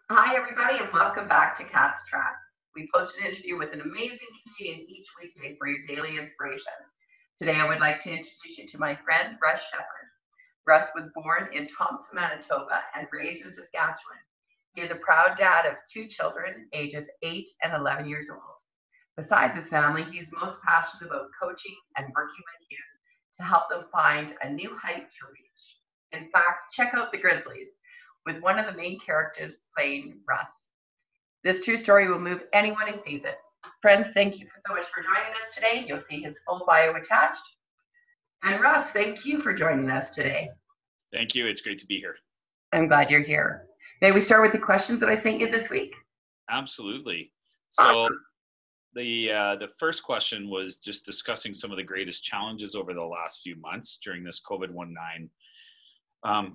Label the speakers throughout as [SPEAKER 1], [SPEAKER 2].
[SPEAKER 1] Hi, everybody, and welcome back to Cat's Track. We post an interview with an amazing Canadian each weekday for your daily inspiration. Today, I would like to introduce you to my friend, Russ Sheppard. Russ was born in Thompson, Manitoba, and raised in Saskatchewan. He is a proud dad of two children, ages 8 and 11 years old. Besides his family, he is most passionate about coaching and working with youth to help them find a new height to reach. In fact, check out The Grizzlies, with one of the main characters playing Russ. This true story will move anyone who sees it. Friends, thank you so much for joining us today. You'll see his full bio attached. And Russ, thank you for joining us today.
[SPEAKER 2] Thank you. It's great to be here.
[SPEAKER 1] I'm glad you're here. May we start with the questions that I sent you this week?
[SPEAKER 2] Absolutely. So the first question was just discussing some of the greatest challenges over the last few months during this COVID-19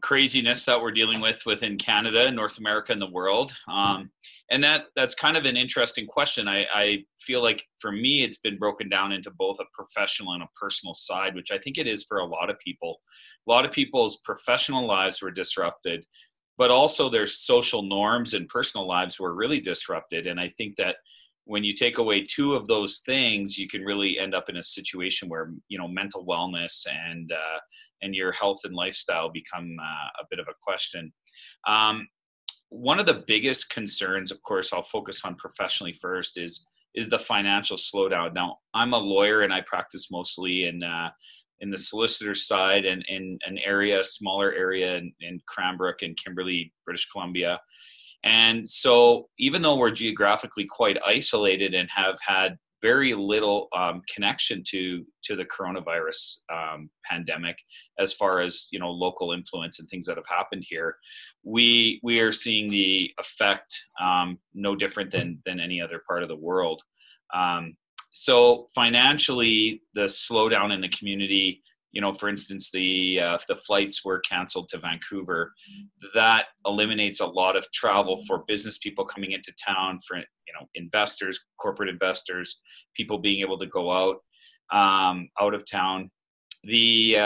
[SPEAKER 2] craziness that we're dealing with within Canada, North America, and the world. And that's kind of an interesting question. I feel like for me, it's been broken down into both a professional and a personal side, which I think it is for a lot of people. A lot of people's professional lives were disrupted, but also their social norms and personal lives were really disrupted. And I think that when you take away two of those things, you can really end up in a situation where, mental wellness and your health and lifestyle become a bit of a question. One of the biggest concerns, of course, I'll focus on professionally first, is the financial slowdown. Now, I'm a lawyer and I practice mostly in the solicitor side and in an area, smaller area in Cranbrook and Kimberley, British Columbia. And so even though we're geographically quite isolated and have had very little connection to the coronavirus pandemic, as far as local influence and things that have happened here, we are seeing the effect no different than any other part of the world. So financially, the slowdown in the community, for instance, the flights were canceled to Vancouver. That eliminates a lot of travel for business people coming into town, for investors, corporate investors, people being able to go out of town. The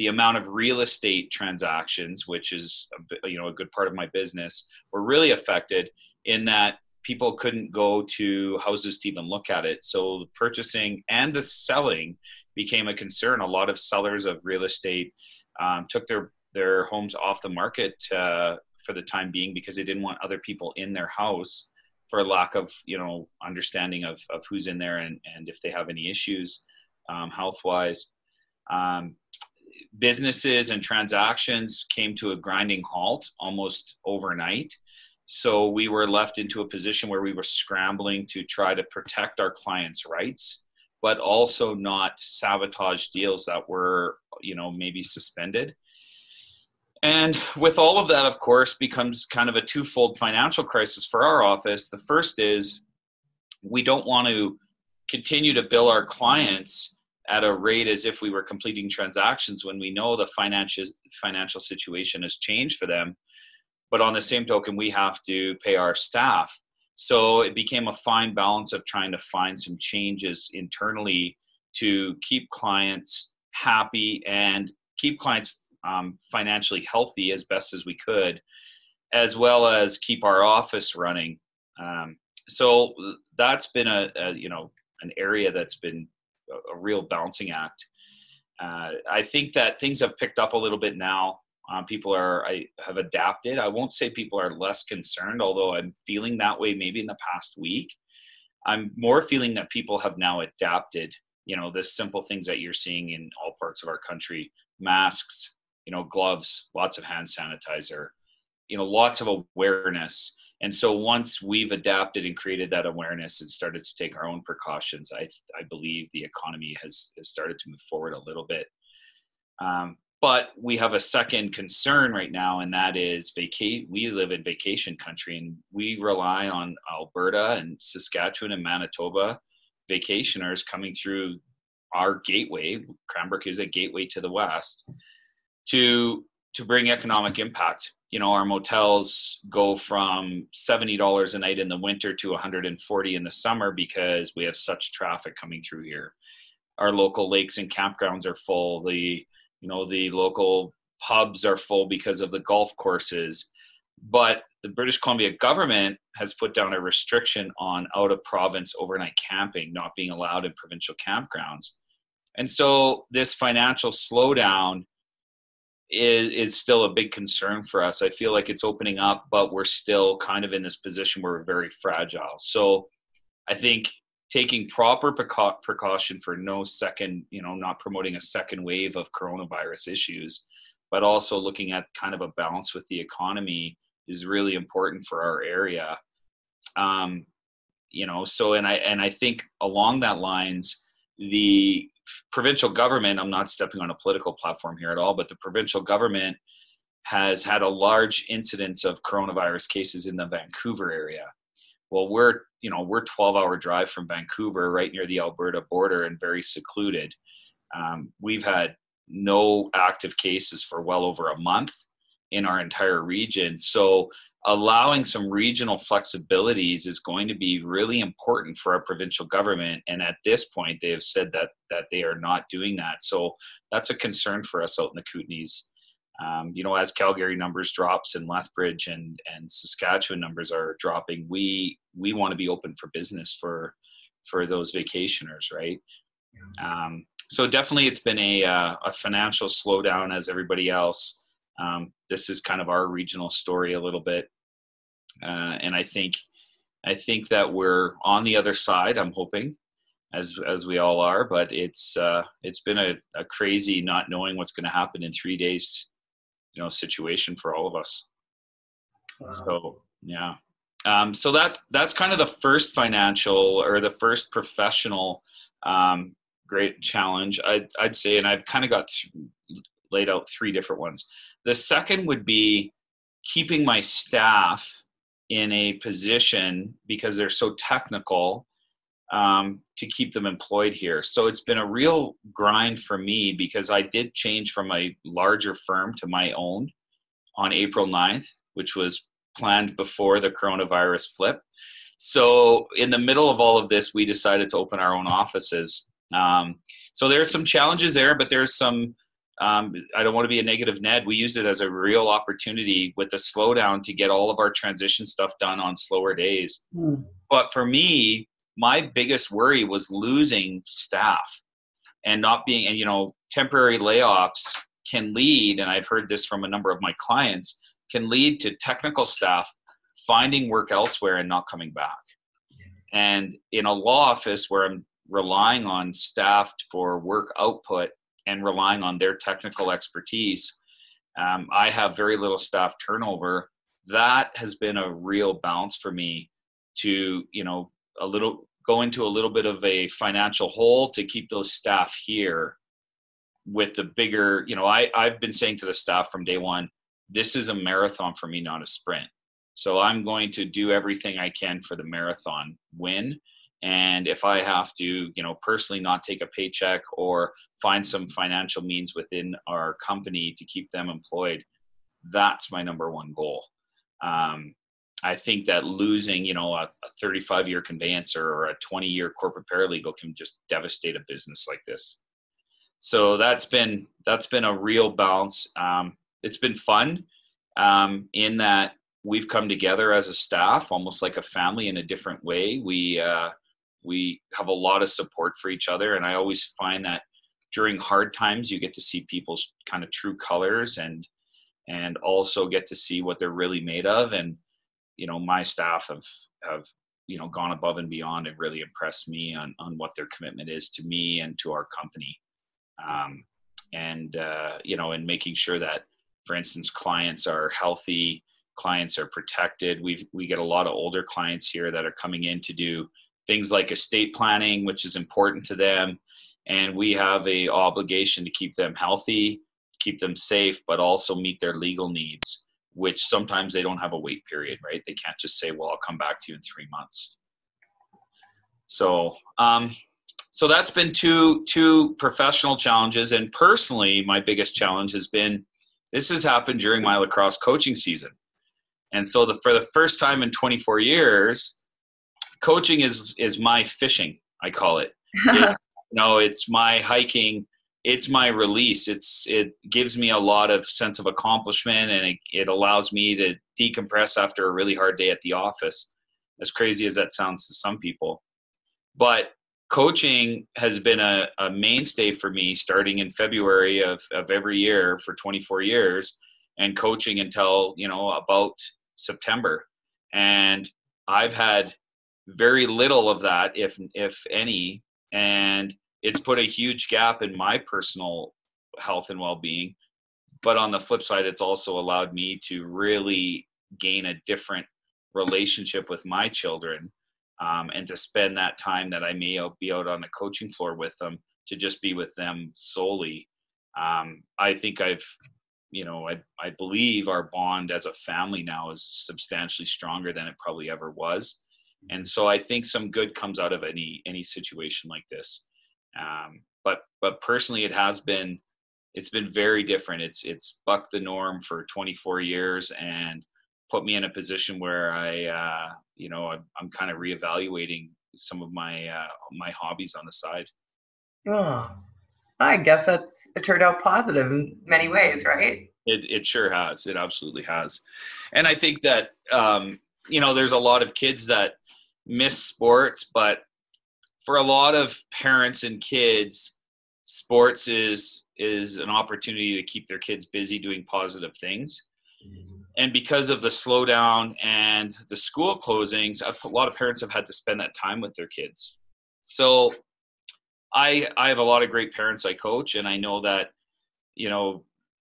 [SPEAKER 2] amount of real estate transactions, which is a good part of my business, were really affected in that people couldn't go to houses to even look at it. So the purchasing and the selling became a concern. A lot of sellers of real estate took their homes off the market for the time being because they didn't want other people in their house for a lack of understanding of who's in there and if they have any issues health-wise. Businesses and transactions came to a grinding halt almost overnight. So we were left into a position where we were scrambling to try to protect our clients' rights, but also not sabotage deals that were, maybe suspended. And with all of that, of course, becomes kind of a twofold financial crisis for our office. The first is we don't want to continue to bill our clients at a rate as if we were completing transactions when we know the financial situation has changed for them. But on the same token, we have to pay our staff. So it became a fine balance of trying to find some changes internally to keep clients happy and keep clients financially healthy as best as we could, as well as keep our office running. So that's been an area that's been a real balancing act. I think that things have picked up a little bit now. People have adapted. I won't say people are less concerned, although I'm feeling that way maybe in the past week. I'm more feeling that people have now adapted, the simple things that you're seeing in all parts of our country: masks, gloves, lots of hand sanitizer, lots of awareness. And so once we've adapted and created that awareness and started to take our own precautions, I believe the economy has started to move forward a little bit. But we have a second concern right now, and that is we live in vacation country, and we rely on Alberta and Saskatchewan and Manitoba vacationers coming through our gateway. Cranbrook is a gateway to the west to bring economic impact. Our motels go from $70 a night in the winter to $140 in the summer because we have such traffic coming through here. Our local lakes and campgrounds are full. The local pubs are full because of the golf courses. But the British Columbia government has put down a restriction on out of province overnight camping not being allowed in provincial campgrounds. And so this financial slowdown is still a big concern for us. I feel like it's opening up, but we're still kind of in this position where we're very fragile. So I think taking proper precaution for no second, not promoting a second wave of coronavirus issues, but also looking at kind of a balance with the economy is really important for our area. So, and I think along that lines, the provincial government, I'm not stepping on a political platform here at all, but the provincial government has had a large incidence of coronavirus cases in the Vancouver area. Well, we're 12-hour drive from Vancouver, right near the Alberta border and very secluded. We've had no active cases for well over a month in our entire region. So allowing some regional flexibilities is going to be really important for our provincial government. And at this point, they have said that they are not doing that. So that's a concern for us out in the Kootenays. As Calgary numbers drops and Lethbridge and Saskatchewan numbers are dropping, we want to be open for business for those vacationers, right? So definitely it's been a financial slowdown as everybody else. This is kind of our regional story a little bit. And I think that we're on the other side, I'm hoping, as we all are, but it's been a crazy not knowing what's going to happen in 3 days, situation for all of us. Wow. So, yeah. So that's kind of the first financial or the first professional, great challenge I'd say, and I've kind of laid out 3 different ones. The second would be keeping my staff in a position, because they're so technical, to keep them employed here. So it's been a real grind for me, because I did change from a larger firm to my own on April 9th, which was planned before the coronavirus flip. So in the middle of all of this, we decided to open our own offices. So there's some challenges there, but there's some, I don't want to be a negative Ned. We used it as a real opportunity with the slowdown to get all of our transition stuff done on slower days. But for me, my biggest worry was losing staff and not being, and temporary layoffs can lead, and I've heard this from a number of my clients, can lead to technical staff finding work elsewhere and not coming back. And in a law office where I'm relying on staff for work output and relying on their technical expertise, I have very little staff turnover. That has been a real balance for me to, go into a little bit of a financial hole to keep those staff here with the bigger, I've been saying to the staff from day one, this is a marathon for me, not a sprint. So I'm going to do everything I can for the marathon win. And if I have to, personally not take a paycheck or find some financial means within our company to keep them employed, that's my number one goal. I think that losing, a 35-year conveyancer or a 20-year corporate paralegal can just devastate a business like this. So that's been a real balance. It's been fun in that we've come together as a staff, almost like a family in a different way. We have a lot of support for each other. And I always find that during hard times, you get to see people's kind of true colors and also get to see what they're really made of. And, my staff have gone above and beyond and really impressed me on what their commitment is to me and to our company. And making sure that, for instance, clients are healthy, clients are protected. We get a lot of older clients here that are coming in to do things like estate planning, which is important to them. And we have a obligation to keep them healthy, keep them safe, but also meet their legal needs, which sometimes they don't have a wait period, right? They can't just say, well, I'll come back to you in 3 months. So, so that's been two professional challenges. And personally, my biggest challenge has been, this has happened during my lacrosse coaching season. And so for the first time in 24 years, coaching is my fishing, I call it. It's my hiking. It's my release. It gives me a lot of sense of accomplishment, and it allows me to decompress after a really hard day at the office, as crazy as that sounds to some people. But coaching has been a mainstay for me starting in February of every year for 24 years, and coaching until, about September. And I've had very little of that, if any, and it's put a huge gap in my personal health and well-being. But on the flip side, it's also allowed me to really gain a different relationship with my children, and to spend that time that I may be out on the coaching floor with them, to just be with them solely. I think I believe our bond as a family now is substantially stronger than it probably ever was. And so I think some good comes out of any situation like this. But personally, it's been very different. It's bucked the norm for 24 years and put me in a position where I'm kind of reevaluating some of my hobbies on the side.
[SPEAKER 1] Oh, I guess it turned out positive in many ways, right?
[SPEAKER 2] It sure has. It absolutely has. And I think that, there's a lot of kids that miss sports, but for a lot of parents and kids, sports is an opportunity to keep their kids busy doing positive things. And because of the slowdown and the school closings, a lot of parents have had to spend that time with their kids. So I have a lot of great parents I coach, and I know that,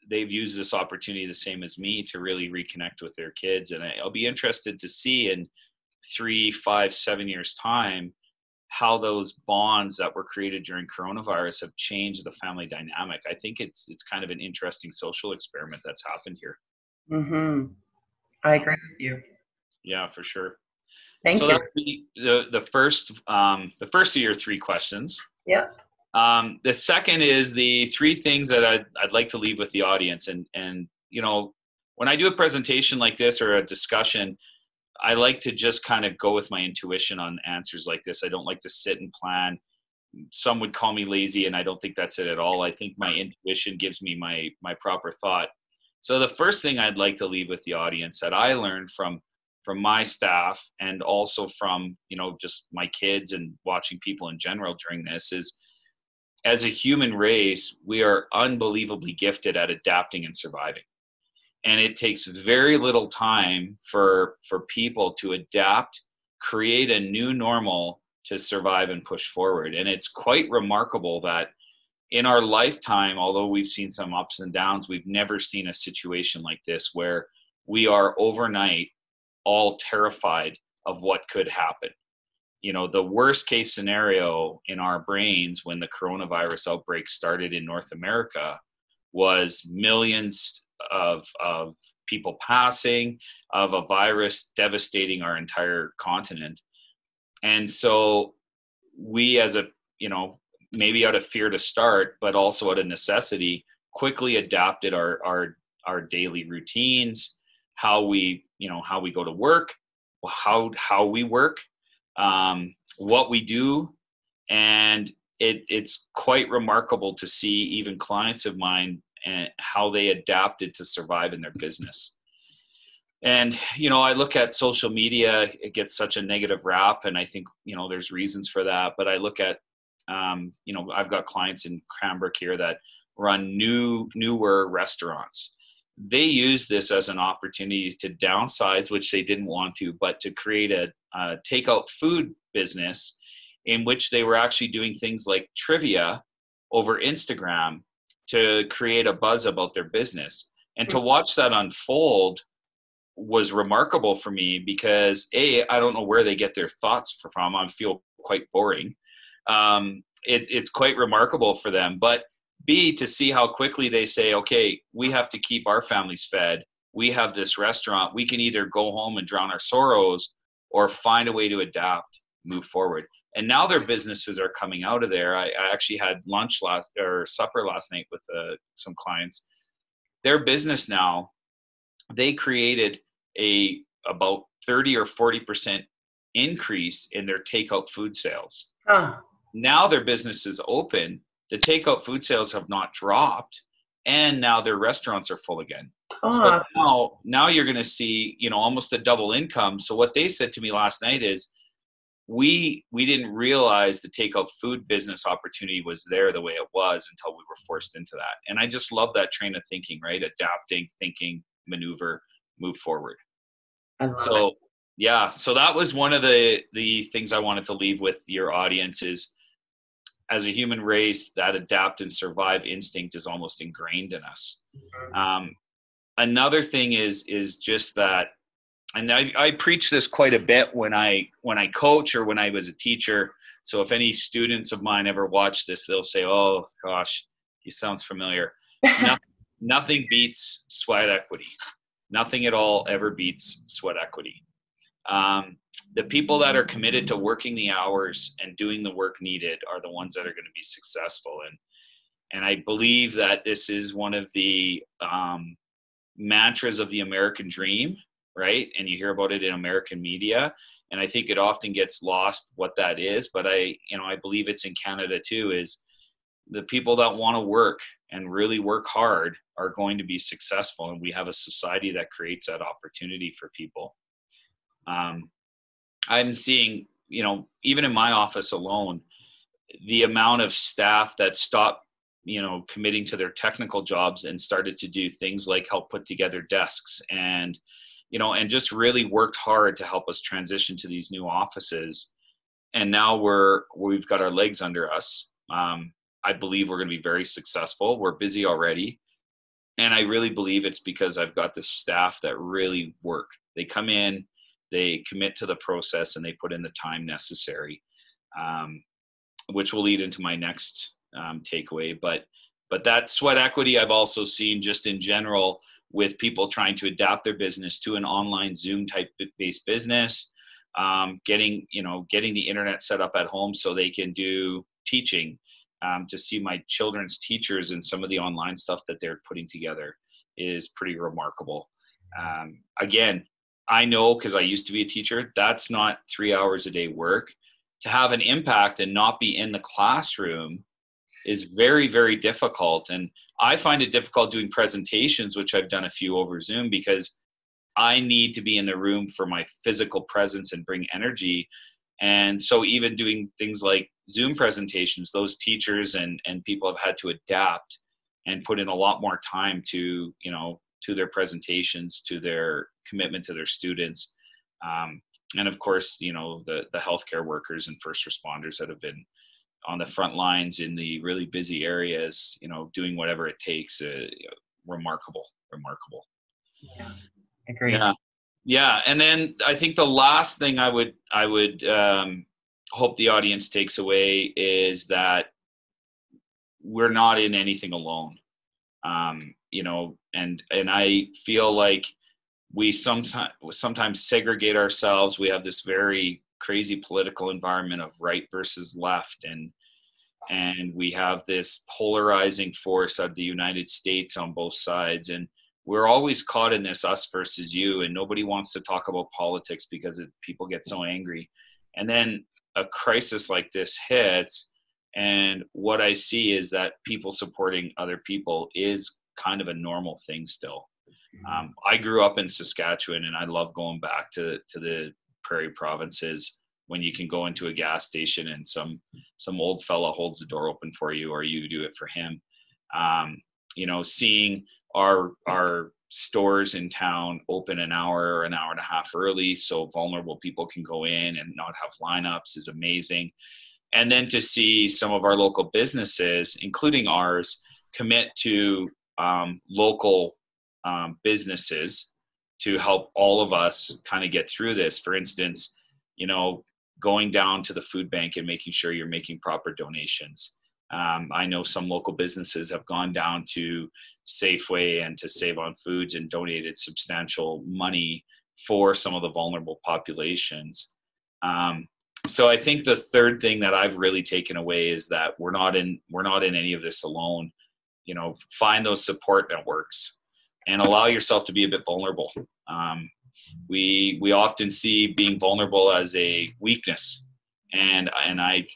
[SPEAKER 2] they've used this opportunity the same as me to really reconnect with their kids. And I'll be interested to see in 3, 5, 7 years time how those bonds that were created during coronavirus have changed the family dynamic. I think it's kind of an interesting social experiment that's happened here.
[SPEAKER 1] Mm-hmm. I agree with you.
[SPEAKER 2] Yeah, for sure.
[SPEAKER 1] Thank you.
[SPEAKER 2] That would be the first of your 3 questions.
[SPEAKER 1] Yeah.
[SPEAKER 2] The second is the 3 things that I'd like to leave with the audience. And when I do a presentation like this or a discussion, I like to just kind of go with my intuition on answers like this. I don't like to sit and plan. Some would call me lazy, and I don't think that's it at all. I think my intuition gives me my proper thought. So the first thing I'd like to leave with the audience that I learned from my staff, and also from, just my kids and watching people in general during this, is as a human race, we are unbelievably gifted at adapting and surviving. And it takes very little time for people to adapt, create a new normal to survive and push forward. And it's quite remarkable that in our lifetime, although we've seen some ups and downs, we've never seen a situation like this where we are overnight all terrified of what could happen. The worst case scenario in our brains when the coronavirus outbreak started in North America was millions of people passing, of a virus devastating our entire continent. And so we, as maybe out of fear to start, but also out of necessity, quickly adapted our daily routines, how we go to work, how we work, what we do. And it's quite remarkable to see even clients of mine and how they adapted to survive in their business. And, I look at social media, it gets such a negative rap, and I think, there's reasons for that. But I look at, I've got clients in Cranbrook here that run newer restaurants. They use this as an opportunity to downsize, which they didn't want to, but to create a takeout food business in which they were actually doing things like trivia over Instagram to create a buzz about their business. And to watch that unfold was remarkable for me because I don't know where they get their thoughts from. I feel quite boring. It's quite remarkable for them, but B, to see how quickly they say, okay, we have to keep our families fed. We have this restaurant. We can either go home and drown our sorrows or find a way to adapt, move forward. And now their businesses are coming out of there. I actually had supper last night with some clients. Their business now, they created about 30 or 40% increase in their takeout food sales. Now their business is open. The takeout food sales have not dropped, and now their restaurants are full again.
[SPEAKER 1] Oh,
[SPEAKER 2] So now you're going to see, almost a double income. So what they said to me last night is, we didn't realize the takeout food business opportunity was there the way it was until we were forced into that. And I just love that train of thinking, right? Adapting, thinking, maneuver, move forward.
[SPEAKER 1] I love it.
[SPEAKER 2] So yeah, so that was one of the things I wanted to leave with your audience is, as a human race, that adapt and survive instinct is almost ingrained in us. Another thing is just that, and I preach this quite a bit when I coach or when I was a teacher. So if any students of mine ever watch this, they'll say, "Oh gosh, he sounds familiar." Nothing beats sweat equity. Nothing at all ever beats sweat equity. The people that are committed to working the hours and doing the work needed are the ones that are going to be successful. And I believe that this is one of the mantras of the American dream, right? And you hear about it in American media, and I think it often gets lost what that is. But I believe it's in Canada too, is the people that want to work and really work hard are going to be successful. And we have a society that creates that opportunity for people. I'm seeing, even in my office alone, the amount of staff that stopped, committing to their technical jobs and started to do things like help put together desks and just really worked hard to help us transition to these new offices. And now we've got our legs under us. I believe we're going to be very successful. We're busy already. And I really believe it's because I've got this staff that really work. They come in, they commit to the process, and they put in the time necessary, which will lead into my next takeaway. But that sweat equity I've also seen just in general with people trying to adapt their business to an online Zoom type based business, getting the internet set up at home so they can do teaching, to see my children's teachers and some of the online stuff that they're putting together is pretty remarkable. Again, I know, because I used to be a teacher, that's not 3 hours a day work. To have an impact and not be in the classroom is very, very difficult. And I find it difficult doing presentations, which I've done a few over Zoom, because I need to be in the room for my physical presence and bring energy. And so even doing things like Zoom presentations, those teachers and people have had to adapt and put in a lot more time to their presentations, to their commitment to their students. And of course, the healthcare workers and first responders that have been on the front lines in the really busy areas, doing whatever it takes. Remarkable.
[SPEAKER 1] Yeah, agreed.
[SPEAKER 2] Yeah. And then I think the last thing I would hope the audience takes away is that we're not in anything alone. And I feel like we sometimes segregate ourselves. We have this very crazy political environment of right versus left, and we have this polarizing force of the United States on both sides, and we're always caught in this us versus you, and nobody wants to talk about politics because people get so angry. And then a crisis like this hits, and what I see is that people supporting other people is kind of a normal thing still. I grew up in Saskatchewan, and I love going back to the prairie provinces when you can go into a gas station and some old fella holds the door open for you, or you do it for him. Seeing our stores in town open an hour or an hour and a half early so vulnerable people can go in and not have lineups is amazing. And then to see some of our local businesses, including ours, commit to local businesses to help all of us kind of get through this. For instance, going down to the food bank and making sure you're making proper donations. I know some local businesses have gone down to Safeway and to Save on Foods and donated substantial money for some of the vulnerable populations. So I think the third thing that I've really taken away is that we're not in any of this alone. Find those support networks and allow yourself to be a bit vulnerable. We often see being vulnerable as a weakness, and I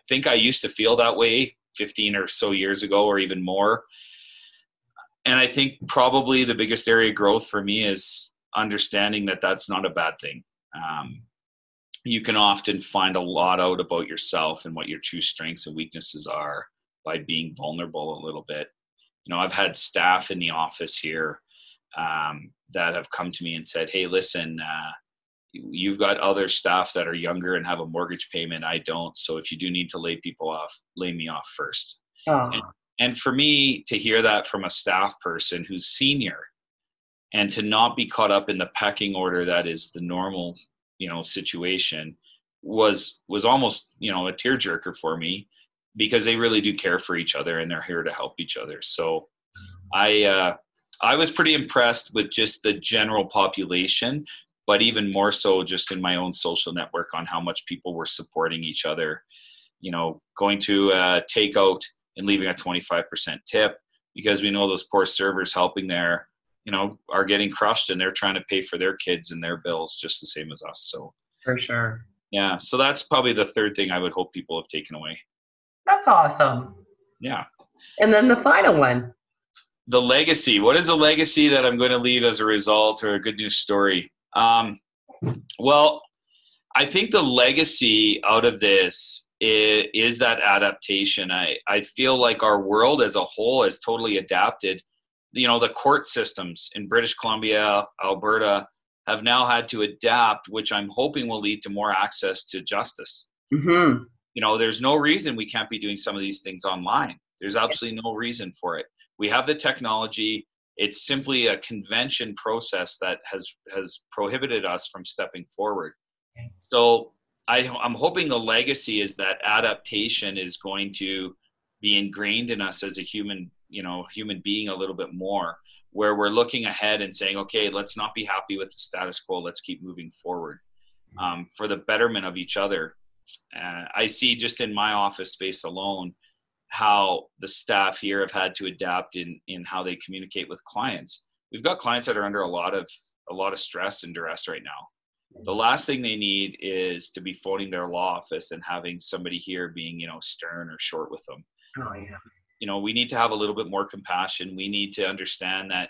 [SPEAKER 2] think I used to feel that way 15 or so years ago, or even more. I think probably the biggest area of growth for me is understanding that that's not a bad thing. You can often find a lot out about yourself and what your true strengths and weaknesses are by being vulnerable a little bit. I've had staff in the office here that have come to me and said, hey, listen, you've got other staff that are younger and have a mortgage payment. I don't. So if you do need to lay people off, lay me off first. And for me to hear that from a staff person who's senior and to not be caught up in the pecking order that is the normal, situation was almost, a tearjerker for me, because they really do care for each other and they're here to help each other. So I was pretty impressed with just the general population, but even more so just in my own social network on how much people were supporting each other, going to takeout and leaving a 25% tip, because we know those poor servers helping there, are getting crushed and they're trying to pay for their kids and their bills just the same as us. So
[SPEAKER 1] for sure.
[SPEAKER 2] Yeah. So that's probably the third thing I would hope people have taken away.
[SPEAKER 1] That's awesome.
[SPEAKER 2] Yeah.
[SPEAKER 1] And then the final one.
[SPEAKER 2] The legacy. What is a legacy that I'm going to leave as a result, or a good news story? Well, I think the legacy out of this is that adaptation. I feel like our world as a whole has totally adapted. The court systems in British Columbia, Alberta, have now had to adapt, which I'm hoping will lead to more access to justice.
[SPEAKER 1] Mm-hmm.
[SPEAKER 2] There's no reason we can't be doing some of these things online. There's absolutely no reason for it. We have the technology. It's simply a convention process that has prohibited us from stepping forward. So I'm hoping the legacy is that adaptation is going to be ingrained in us as a human being a little bit more, where we're looking ahead and saying, okay, let's not be happy with the status quo. Let's keep moving forward for the betterment of each other. I see just in my office space alone how the staff here have had to adapt in how they communicate with clients. We've got clients that are under a lot of stress and duress right now. The last thing they need is to be phoning their law office and having somebody here being, stern or short with them.
[SPEAKER 1] Oh, yeah.
[SPEAKER 2] We need to have a little bit more compassion. We need to understand that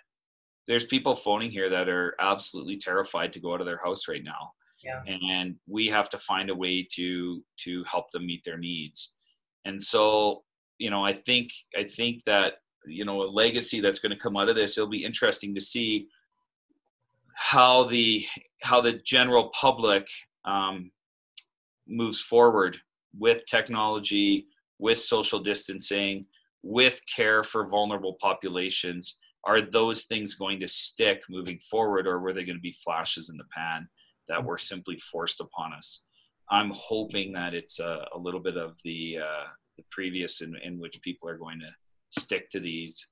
[SPEAKER 2] there's people phoning here that are absolutely terrified to go out of their house right now.
[SPEAKER 1] Yeah.
[SPEAKER 2] And we have to find a way to help them meet their needs. And so, I think that, a legacy that's going to come out of this, it'll be interesting to see how the general public moves forward with technology, with social distancing, with care for vulnerable populations. Are those things going to stick moving forward, or were they going to be flashes in the pan that were simply forced upon us? I'm hoping that it's a little bit of the previous in which people are going to stick to these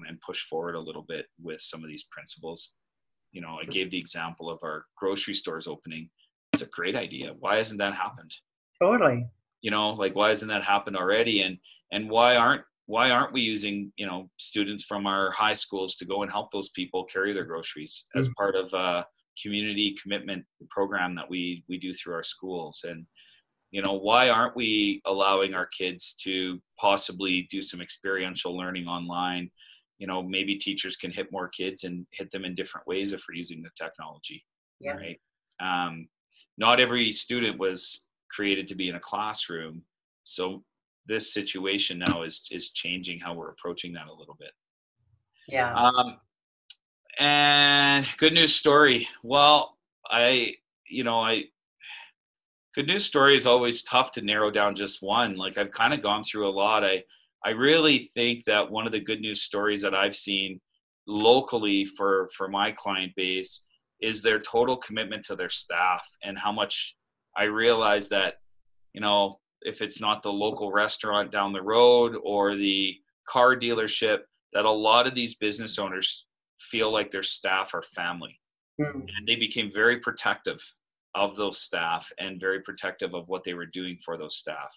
[SPEAKER 2] and push forward a little bit with some of these principles. I gave the example of our grocery stores opening. It's a great idea. Why hasn't that happened?
[SPEAKER 1] Totally.
[SPEAKER 2] Why hasn't that happened already? And why aren't we using, students from our high schools to go and help those people carry their groceries as part of a community commitment program that we do through our schools? And, why aren't we allowing our kids to possibly do some experiential learning online? Maybe teachers can hit more kids and hit them in different ways if we're using the technology.
[SPEAKER 1] Yeah.
[SPEAKER 2] Right. Not every student was created to be in a classroom. So this situation now is changing how we're approaching that a little bit.
[SPEAKER 1] Yeah.
[SPEAKER 2] And good news story. Well, good news story is always tough to narrow down just one. Like, I've kind of gone through a lot. I really think that one of the good news stories that I've seen locally for my client base is their total commitment to their staff, and how much I realize that, if it's not the local restaurant down the road or the car dealership, that a lot of these business owners feel like their staff are family.
[SPEAKER 1] Mm-hmm.
[SPEAKER 2] And they became very protective of those staff and very protective of what they were doing for those staff.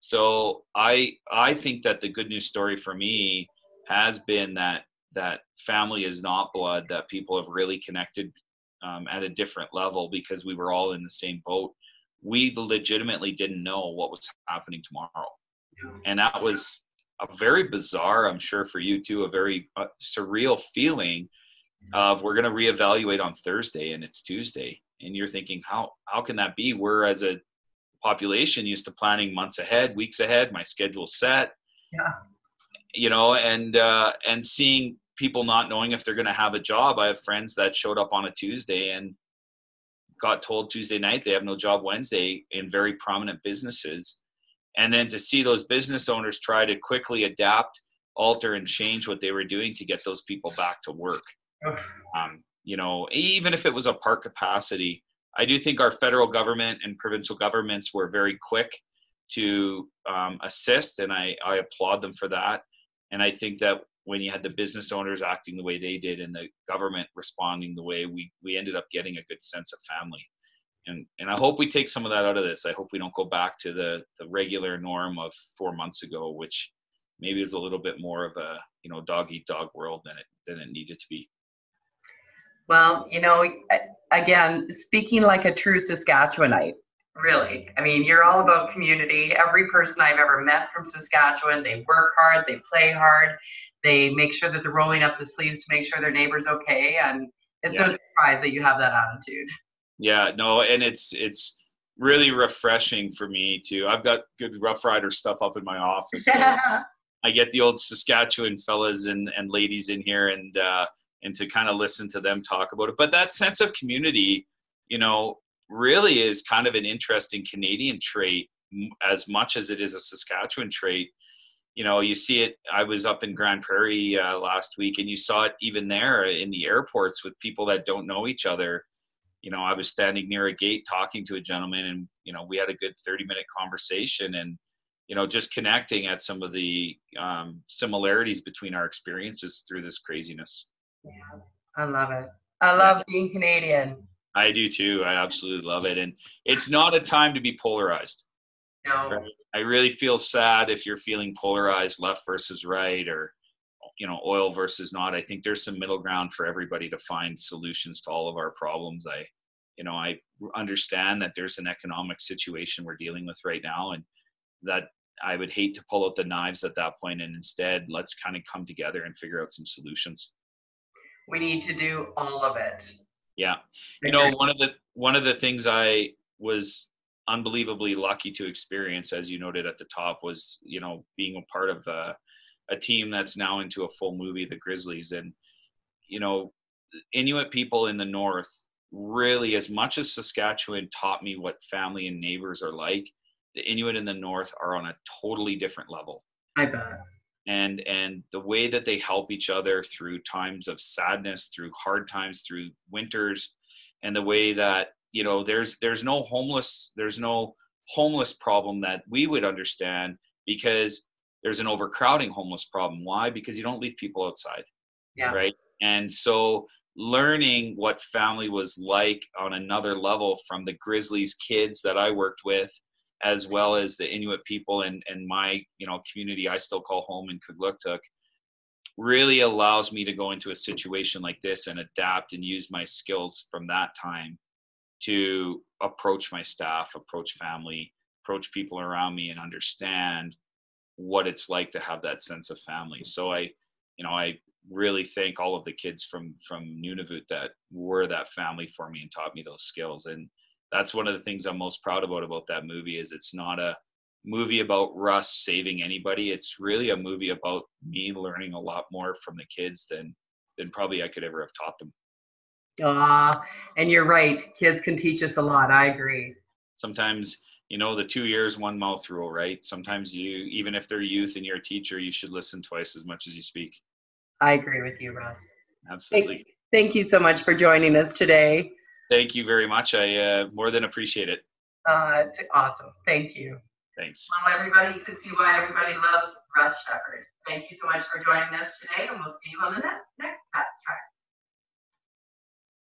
[SPEAKER 2] So I think that the good news story for me has been that family is not blood, that people have really connected at a different level because we were all in the same boat. We legitimately didn't know what was happening tomorrow. And that was a very bizarre, I'm sure for you too, a very surreal feeling of we're going to reevaluate on Thursday and it's Tuesday. And you're thinking, how can that be? We're, as a population, used to planning months ahead, weeks ahead, my schedule's set, and seeing people not knowing if they're going to have a job. I have friends that showed up on a Tuesday and got told Tuesday night they have no job Wednesday in very prominent businesses. And then to see those business owners try to quickly adapt, alter, and change what they were doing to get those people back to work. Even if it was a part capacity, I do think our federal government and provincial governments were very quick to assist, and I applaud them for that. And I think that when you had the business owners acting the way they did and the government responding the way we ended up getting a good sense of family. And I hope we take some of that out of this. I hope we don't go back to the regular norm of 4 months ago, which maybe is a little bit more of a, dog eat dog world than it needed to be.
[SPEAKER 1] Well, again, speaking like a true Saskatchewanite, really. I mean, you're all about community. Every person I've ever met from Saskatchewan, they work hard, they play hard, they make sure that they're rolling up the sleeves to make sure their neighbor's okay. And it's no surprise that you have that attitude.
[SPEAKER 2] Yeah, no, and it's really refreshing for me too. I've got good Rough Rider stuff up in my office. So I get the old Saskatchewan fellas and ladies in here and to kind of listen to them talk about it. But that sense of community, really is kind of an interesting Canadian trait as much as it is a Saskatchewan trait. You see it. I was up in Grand Prairie last week, and you saw it even there in the airports with people that don't know each other. I was standing near a gate talking to a gentleman, and, we had a good 30-minute conversation and, just connecting at some of the similarities between our experiences through this craziness.
[SPEAKER 1] Yeah, I love it. I love being Canadian.
[SPEAKER 2] I do too. I absolutely love it. And it's not a time to be polarized.
[SPEAKER 1] No.
[SPEAKER 2] Right? I really feel sad if you're feeling polarized, left versus right, or, oil versus not. I think there's some middle ground for everybody to find solutions to all of our problems. I understand that there's an economic situation we're dealing with right now, and that I would hate to pull out the knives at that point. And instead, let's kind of come together and figure out some solutions.
[SPEAKER 1] We need to do all of it.
[SPEAKER 2] Yeah. One of the things I was unbelievably lucky to experience, as you noted at the top, was, being a part of a team that's now into a full movie, The Grizzlies. And, Inuit people in the North, really, as much as Saskatchewan taught me what family and neighbors are like, the Inuit in the North are on a totally different level.
[SPEAKER 1] I bet.
[SPEAKER 2] And the way that they help each other through times of sadness, through hard times, through winters, and the way that, there's no homeless problem that we would understand, because there's an overcrowding homeless problem. Why? Because you don't leave people outside.
[SPEAKER 1] Yeah.
[SPEAKER 2] Right. And so learning what family was like on another level from the Grizzlies kids that I worked with, as well as the Inuit people and my, community I still call home in Kugluktuk, really allows me to go into a situation like this and adapt and use my skills from that time to approach my staff, approach family, approach people around me, and understand what it's like to have that sense of family. So I really thank all of the kids from Nunavut that were that family for me and taught me those skills. And that's one of the things I'm most proud about that movie, is it's not a movie about Russ saving anybody. It's really a movie about me learning a lot more from the kids than probably I could ever have taught them.
[SPEAKER 1] And you're right. Kids can teach us a lot. I agree.
[SPEAKER 2] Sometimes, the 2 years, one mouth rule, right? Sometimes even if they're youth and you're a teacher, you should listen twice as much as you speak.
[SPEAKER 1] I agree with you, Russ.
[SPEAKER 2] Absolutely.
[SPEAKER 1] Thank you so much for joining us today.
[SPEAKER 2] Thank you very much. I more than appreciate it.
[SPEAKER 1] It's awesome. Thank you.
[SPEAKER 2] Thanks.
[SPEAKER 1] Well, everybody, you can see why everybody loves Russ Sheppard. Thank you so much for joining us today, and we'll see you on the next.